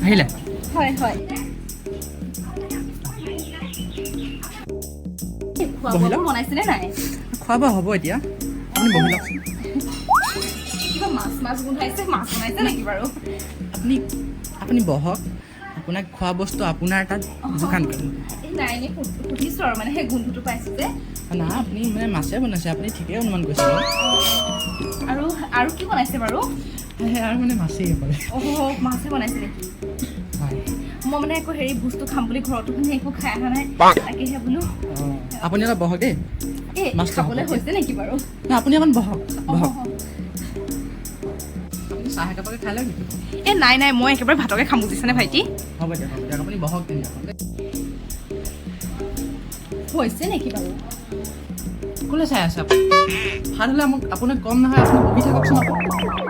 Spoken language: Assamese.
আহিলে হয় হয় খোৱা বোৱা বনাইছেনে নাই খোৱা বোৱা হ'ব এতিয়া আপুনি বহি লওকচোন কিবা মাছ মাছ গোন্ধাইছে মাছ বনাইছে নেকি বাৰু আপুনি আপুনি বহক আপোনাক খোৱা বস্তু আপোনাৰ তাত যোগান কৰিম এই নাই এনেই সুধিছোঁ আৰু মানে সেই গোন্ধটো পাইছোঁ যে না আপুনি মানে মাছে বনাইছে আপুনি ঠিকেই অনুমান কৰিছে আৰু আৰু কি বনাইছে বাৰু আৰু মানে মাছেই কৰে মাছে বনাইছে নেকি হয় মই মানে একো হেৰি বস্তু খাম বুলি ঘৰতো মানে একো খাই অহা নাই তাকেহে বোলো আপুনি অলপ বহক দেই এই মাছটো খাবলৈ হৈছে নেকি বাৰু না আপুনি অকণ বহক বহক আপুনি চাহ একাপকে খাই লওক নেকি এই নাই নাই মই একেবাৰে ভাতকে খাম বুজিছেনে ভাইটি হ'ব দিয়ক আপুনি বহক তেন্তে হৈছে নেকি বাৰু কোনে চাই আছে আপুনি ভাত হ'লে মোক আপোনাক কম নহয় আপুনি বহি থাককচোন আকৌ